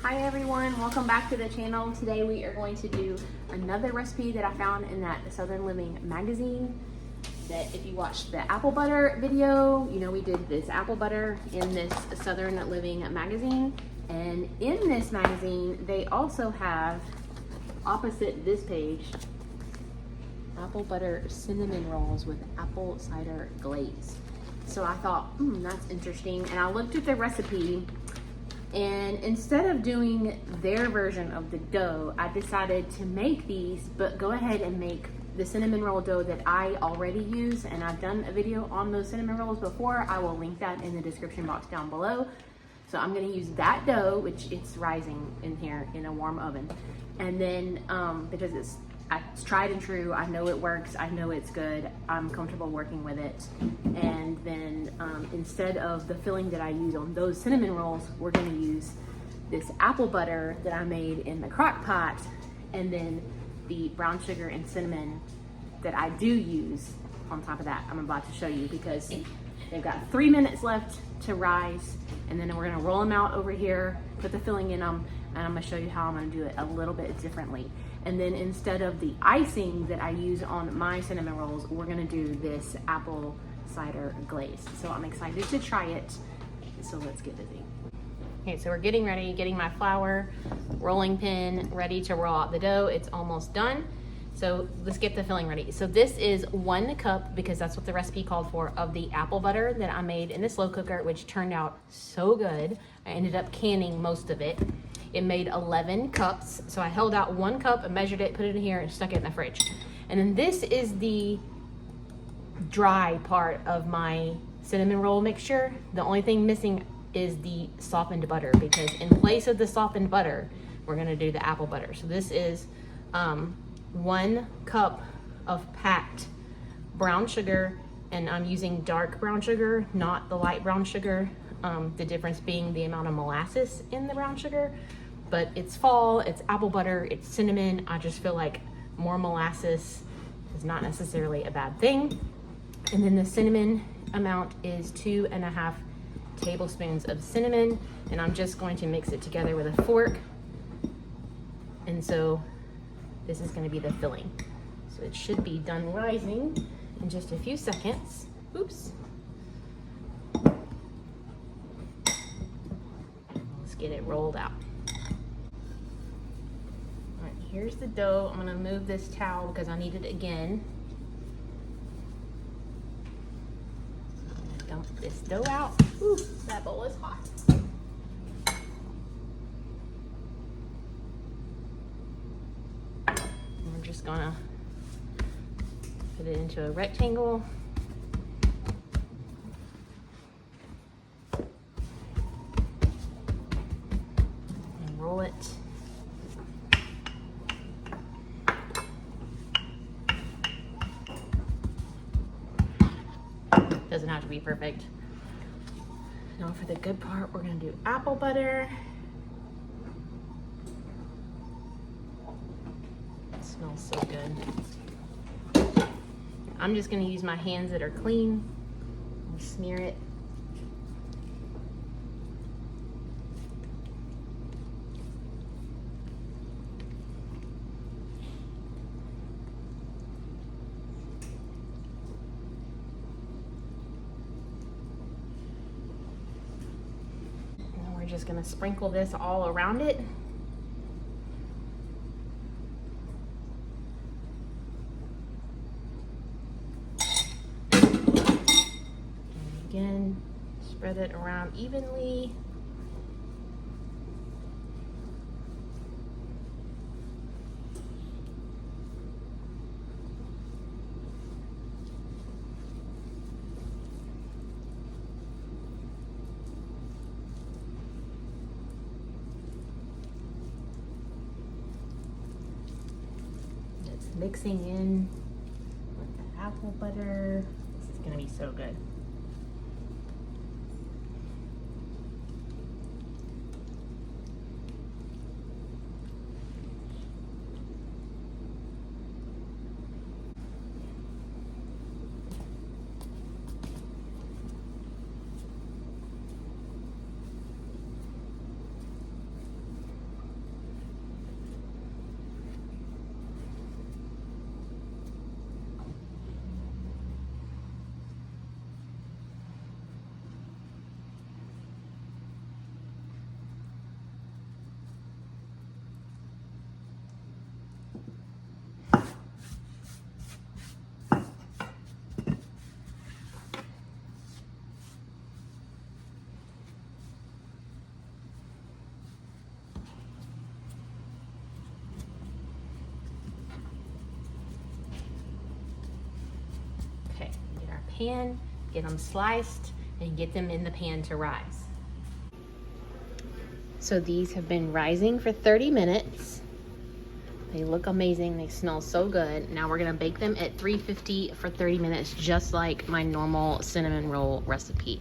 Hi everyone, welcome back to the channel. Today we are going to do another recipe that I found in that Southern Living magazine. That if you watched the apple butter video, you know we did this apple butter in this Southern Living magazine. And in this magazine, they also have, opposite this page, apple butter cinnamon rolls with apple cider glaze. So I thought, that's interesting. And I looked at the recipe, and instead of doing their version of the dough, I decided to make these, but go ahead and make the cinnamon roll dough that I already use. And I've done a video on those cinnamon rolls before. I will link that in the description box down below. So I'm gonna use that dough, which it's rising in here in a warm oven. And then, because it's tried and true, I know it works, I know it's good, I'm comfortable working with it. And then instead of the filling that I use on those cinnamon rolls, we're gonna use this apple butter that I made in the crock pot, and then the brown sugar and cinnamon that I do use on top of that. I'm about to show you because they've got 3 minutes left to rise, and then we're gonna roll them out over here, put the filling in them, and I'm gonna show you how I'm gonna do it a little bit differently. And then instead of the icing that I use on my cinnamon rolls, we're gonna do this apple cider glaze. So I'm excited to try it. So let's get busy. Okay, so we're getting ready, getting my flour rolling pin ready to roll out the dough. It's almost done. So let's get the filling ready. So this is 1 cup, because that's what the recipe called for, of the apple butter that I made in the slow cooker, which turned out so good. I ended up canning most of it. It made 11 cups. So I held out 1 cup and measured it, put it in here, and stuck it in the fridge. And then this is the dry part of my cinnamon roll mixture. The only thing missing is the softened butter, because in place of the softened butter, we're gonna do the apple butter. So this is 1 cup of packed brown sugar, and I'm using dark brown sugar, not the light brown sugar. The difference being the amount of molasses in the brown sugar. But it's fall, it's apple butter, it's cinnamon. I just feel like more molasses is not necessarily a bad thing. And then the cinnamon amount is 2.5 tablespoons of cinnamon, and I'm just going to mix it together with a fork. And so this is going to be the filling. So it should be done rising in just a few seconds. Oops. Let's get it rolled out. All right, here's the dough. I'm going to move this towel because I need it again. Dump this dough out. Ooh, that bowl is hot. We're just gonna put it into a rectangle. And roll it. Doesn't have to be perfect. Now for the good part, we're gonna do apple butter. It smells so good. I'm just gonna use my hands that are clean and smear it. We're just gonna sprinkle this all around it. And again, spread it around evenly. Mixing in with the apple butter. This is gonna be so good. pan, get them sliced, and get them in the pan to rise. So these have been rising for 30 minutes. They look amazing. They smell so good. Now we're gonna bake them at 350 for 30 minutes, just like my normal cinnamon roll recipe.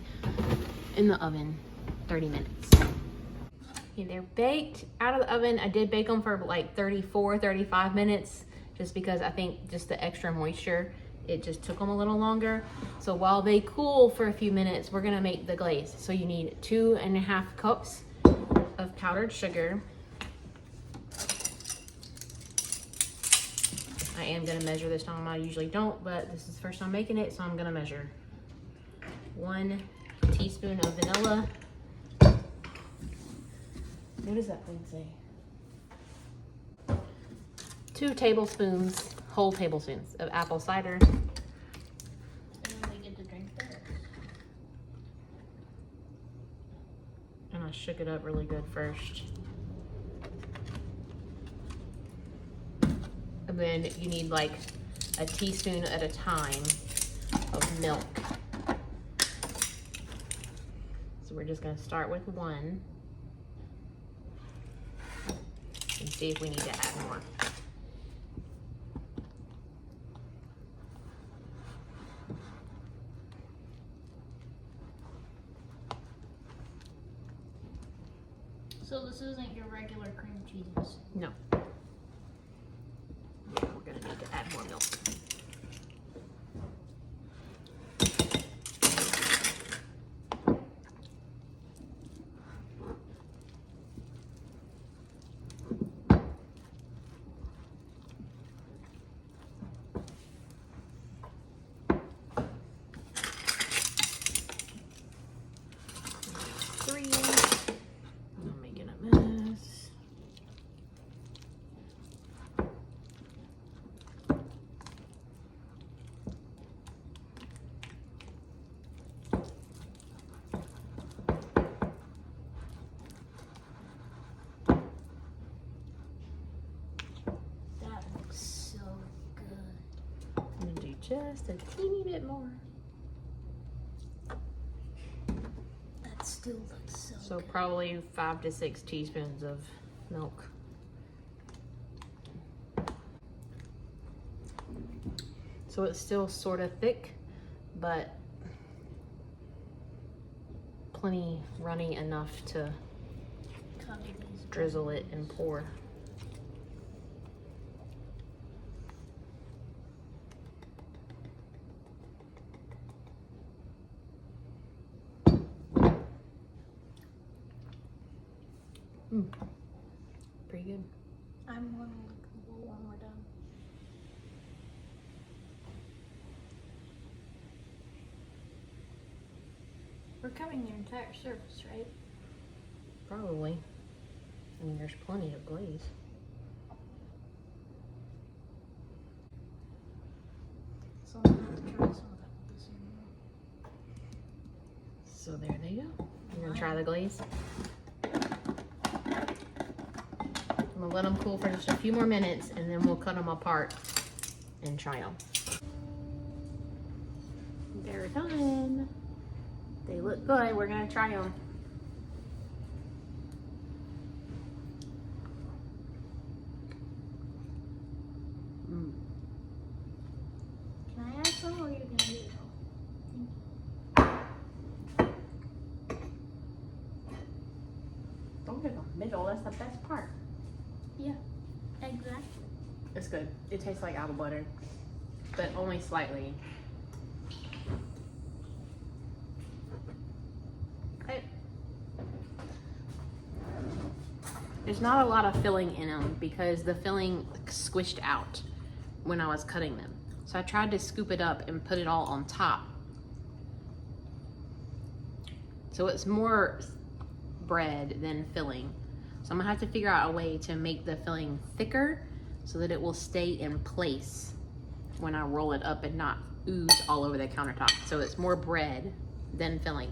In the oven, 30 minutes. Okay, they're baked out of the oven. I did bake them for like 34, 35 minutes, just because I think just the extra moisture, it just took them a little longer. So while they cool for a few minutes, we're gonna make the glaze. So you need 2.5 cups of powdered sugar. I am gonna measure this time. I usually don't, but this is the first time making it, so I'm gonna measure. 1 teaspoon of vanilla. What does that thing say? 2 tablespoons, whole tablespoons of apple cider. And then we get to drink this. And I shook it up really good first. And then you need like a teaspoon at a time of milk. So we're just gonna start with 1 and see if we need to add more. So this isn't your regular cream cheese. No. Yeah, we're gonna need to add more milk. I'm making a mess. That looks so good. I'm gonna do just a teeny bit more. That still looks so So good. probably 5 to 6 teaspoons of milk. So it's still sort of thick, but plenty runny enough to Cover these. drizzle it and pour. Pretty good. I'm gonna look cool when we're done. We're covering the entire surface, right? Probably. I mean, there's plenty of glaze. So I'm gonna have to try some of that with this in. So there they go. You're gonna try the glaze. I'm gonna let them cool for just a few more minutes and then we'll cut them apart and try them. They're done. They look good. We're gonna try them. Can I add some or are you gonna eat it all? Don't get the middle. That's the best part. Yeah, exactly. It's good. It tastes like apple butter, but only slightly. There's not a lot of filling in them because the filling squished out when I was cutting them. So I tried to scoop it up and put it all on top. So it's more bread than filling. So I'm gonna have to figure out a way to make the filling thicker so that it will stay in place when I roll it up and not ooze all over the countertop. So it's more bread than filling,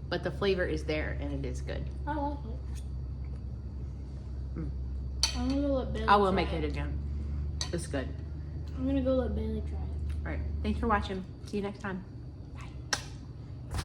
but the flavor is there and it is good. I like it. I'm gonna go let Bailey I will try make it again. It's good. I'm gonna go let Bailey try it. All right, thanks for watching. See you next time.